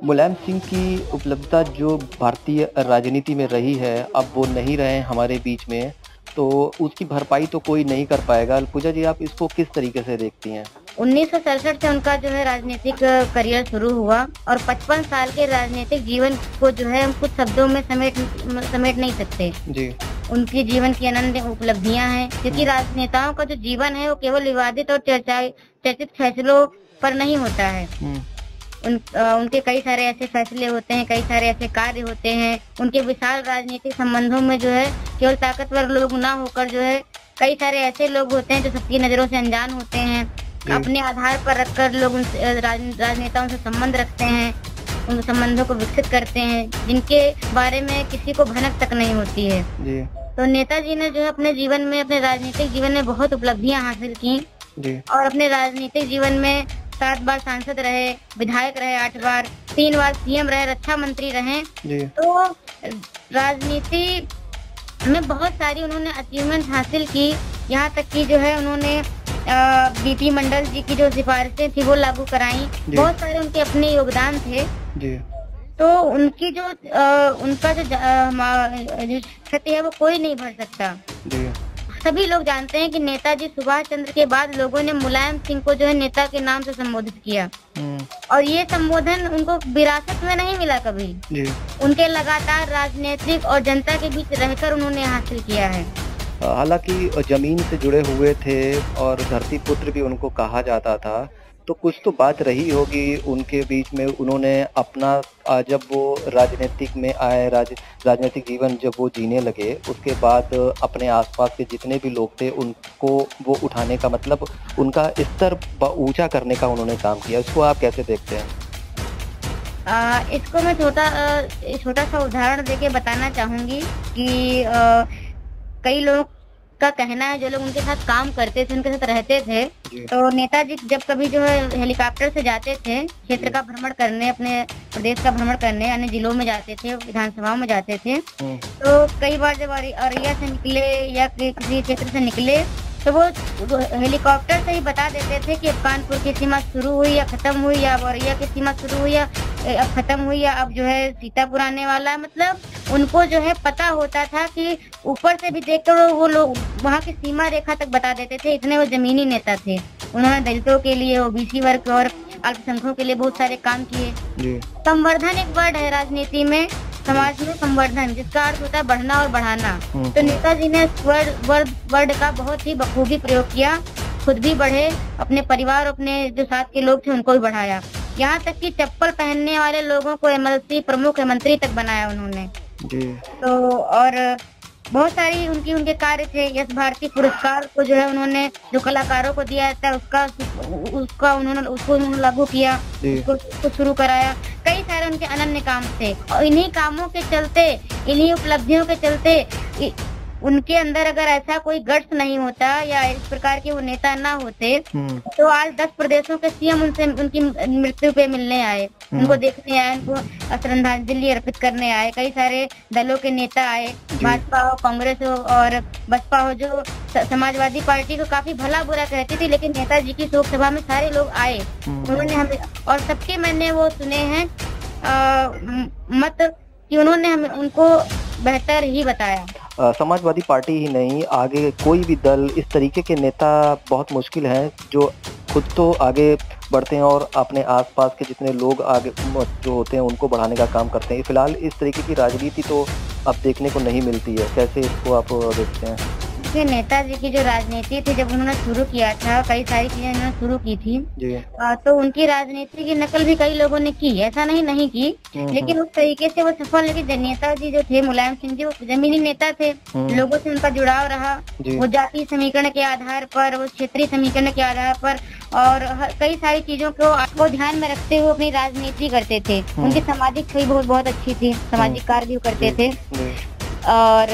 मुलायम सिंह की उपलब्धता जो भारतीय राजनीति में रही है, अब वो नहीं रहे हमारे बीच में, तो उसकी भरपाई तो कोई नहीं कर पाएगा। पूजा जी, आप इसको किस तरीके से देखती हैं? 1967 से उनका जो है राजनीतिक करियर शुरू हुआ और 55 साल के राजनीतिक जीवन को जो है हम कुछ शब्दों में समेट नहीं सकते। जी। उनके जीवन की अनन्य उपलब्धियां हैं, क्योंकि राजनेताओं का जो जीवन है वो केवल विवादित और चर्चित फैसलों पर नहीं होता है। उनके कई सारे ऐसे फैसले होते हैं, कई सारे ऐसे कार्य होते हैं। उनके विशाल राजनीतिक संबंधों में जो है केवल ताकतवर लोग ना होकर जो है कई सारे ऐसे लोग होते हैं जो सबकी नजरों से अनजान होते हैं। अपने आधार पर रखकर लोग राजनेताओं से संबंध रखते हैं, उन संबंधों को विकसित करते हैं, जिनके बारे में किसी को भनक तक नहीं होती है। जी। तो नेताजी ने जो है अपने जीवन में, अपने राजनीतिक जीवन में बहुत उपलब्धियां हासिल की जी। और अपने राजनीतिक जीवन में 7 बार सांसद रहे, विधायक रहे 8 बार, 3 बार सीएम रहे, रक्षा मंत्री रहे। तो राजनीति में बहुत सारी उन्होंने अचीवमेंट हासिल की। यहाँ तक कि जो है उन्होंने बीपी मंडल जी की जो सिफारिशें थी वो लागू कराई। बहुत सारे उनके अपने योगदान थे। जी। तो उनकी जो उनका जो क्षति है वो कोई नहीं भर सकता। जी। सभी लोग जानते हैं कि नेताजी सुभाष चंद्र के बाद लोगों ने मुलायम सिंह को जो है नेता के नाम से संबोधित किया और ये संबोधन उनको विरासत में नहीं मिला कभी। जी। उनके लगातार राजनीतिक और जनता के बीच रहकर उन्होंने हासिल किया है। हालांकि जमीन से जुड़े हुए थे और धरती पुत्र भी उनको कहा जाता था, तो कुछ तो बात रही होगी उनके बीच में। उन्होंने अपना जब वो राजनीतिक में आए, राजनीतिक जीवन जब वो जीने लगे, उसके बाद अपने आसपास के जितने भी लोग थे उनको वो उठाने का, मतलब उनका स्तर ऊंचा करने का उन्होंने काम किया। इसको आप कैसे देखते हैं? इसको मैं छोटा सा उदाहरण देके बताना चाहूंगी कि कई लोग का कहना है, जो लोग उनके साथ काम करते थे, उनके साथ रहते थे, तो नेताजी जब कभी जो है हेलीकॉप्टर से जाते थे क्षेत्र का भ्रमण करने, अपने प्रदेश का भ्रमण करने, अन्य जिलों में जाते थे, विधानसभाओं में जाते थे, तो कई बार जब औरैया से निकले या किसी क्षेत्र से निकले तो वो हेलीकॉप्टर से ही बता देते थे कि अब कानपुर की सीमा शुरू हुई या खत्म हुई, या औरैया की सीमा शुरू हुई या अब खत्म हुई, या अब जो है सीतापुर आने वाला है। मतलब उनको जो है पता होता था कि ऊपर से भी देखकर वो लोग वहाँ की सीमा रेखा तक बता देते थे। इतने वो जमीनी नेता थे। उन्होंने दलितों के लिए, ओबीसी वर्ग और अल्पसंख्यकों के लिए बहुत सारे काम किए। संवर्धन एक वर्ड है राजनीति में, समाज में संवर्धन, जिसका अर्थ होता है बढ़ना और बढ़ाना। तो नेताजी ने वर्ड का बहुत ही बखूबी प्रयोग किया। खुद भी बढ़े, अपने परिवार, अपने जो साथ के लोग थे उनको भी बढ़ाया। यहाँ तक कि चप्पल पहनने वाले लोगों को एमएलसी प्रमुख मंत्री तक बनाया उन्होंने। तो और बहुत सारी उनके कार्य थे। यश भारती पुरस्कार को जो है उन्होंने जो कलाकारों को दिया जाता है उसको उन्होंने लागू किया, उसको शुरू कराया। कई सारे उनके अनन्य काम थे और इन्हीं कामों के चलते, इन्हीं उपलब्धियों के चलते उनके अंदर अगर ऐसा कोई गट्स नहीं होता या इस प्रकार के वो नेता ना होते तो आज 10 प्रदेशों के सीएम उनसे उनकी मृत्यु पे मिलने आए, उनको देखने आए, उनको श्रद्धांजलि अर्पित करने आए। कई सारे दलों के नेता आए, भाजपा हो, कांग्रेस हो और बसपा हो, जो समाजवादी पार्टी को काफी भला बुरा कहती थी, लेकिन नेताजी की शोक सभा में सारे लोग आए। उन्होंने हमें और सबके मैंने वो सुने हैं मत कि उन्होंने हमें उनको बेहतर ही बताया। समाजवादी पार्टी ही नहीं, आगे कोई भी दल, इस तरीके के नेता बहुत मुश्किल हैं जो खुद तो आगे बढ़ते हैं और अपने आसपास के जितने लोग आगे जो होते हैं उनको बढ़ाने का काम करते हैं। फिलहाल इस तरीके की राजनीति तो अब देखने को नहीं मिलती है। कैसे इसको आप देखते हैं? नेताजी की जो राजनीति थी, जब उन्होंने शुरू किया था, कई सारी चीजें उन्होंने शुरू की थी, तो उनकी राजनीति की नकल भी कई लोगों ने की, ऐसा नहीं की, लेकिन उस तरीके से वो सफल। लेकिन नेताजी जो थे, मुलायम सिंह जी, वो जमीनी नेता थे। लोगों से उनका जुड़ाव रहा। वो जाति समीकरण के आधार पर, वो क्षेत्रीय समीकरण के आधार पर और कई सारी चीजों को ध्यान में रखते हुए अपनी राजनीति करते थे। उनकी सामाजिक छवि बहुत अच्छी थी, सामाजिक कार्य भी करते थे। और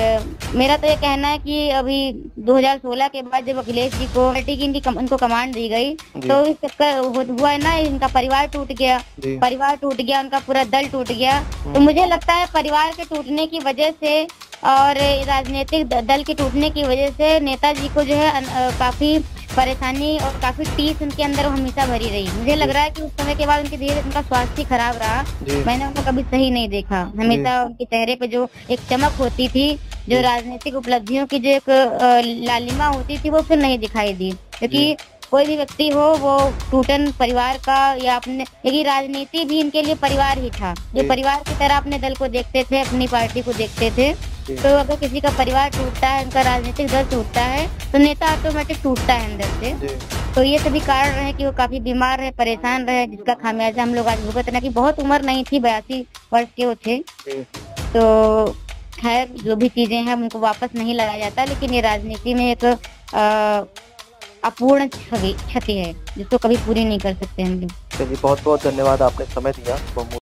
मेरा तो ये कहना है कि अभी 2016 के बाद जब अखिलेश जी को पार्टी की उनको कमांड दी गई, तो इस चक्कर हुआ है ना, इनका परिवार टूट गया, उनका पूरा दल टूट गया। तो मुझे लगता है परिवार के टूटने की वजह से और राजनीतिक दल के टूटने की वजह से नेताजी को जो है काफी परेशानी और काफ़ी टीस उनके अंदर वो हमेशा भरी रही। मुझे लग रहा है कि उस समय के बाद उनका स्वास्थ्य खराब रहा। मैंने उनको कभी सही नहीं देखा। हमेशा उनके चेहरे पे जो एक चमक होती थी, जो राजनीतिक उपलब्धियों की जो एक लालिमा होती थी, वो फिर नहीं दिखाई दी। क्योंकि कोई भी व्यक्ति हो, वो टूटन परिवार का या अपने, लेकिन राजनीति भी इनके लिए परिवार ही था। जो परिवार की तरह अपने दल को देखते थे, अपनी पार्टी को देखते थे। तो अगर किसी का परिवार टूटता है, उनका राजनीतिक दल टूटता है, तो नेता ऑटोमेटिक टूटता है अंदर से। तो ये सभी कारण रहे कि वो काफी बीमार रहे, परेशान रहे, जिसका खामियाजा हम लोग आज भुगत रहे। कि बहुत उम्र नहीं थी, 82 वर्ष के वो थे। तो खैर, जो भी चीजें हैं उनको वापस नहीं लाया जाता, लेकिन ये राजनीति में एक अपूर्ण क्षति है, जिसको कभी पूरी नहीं कर सकते हम लोग। चलिए, बहुत बहुत धन्यवाद, आपने समय दिया।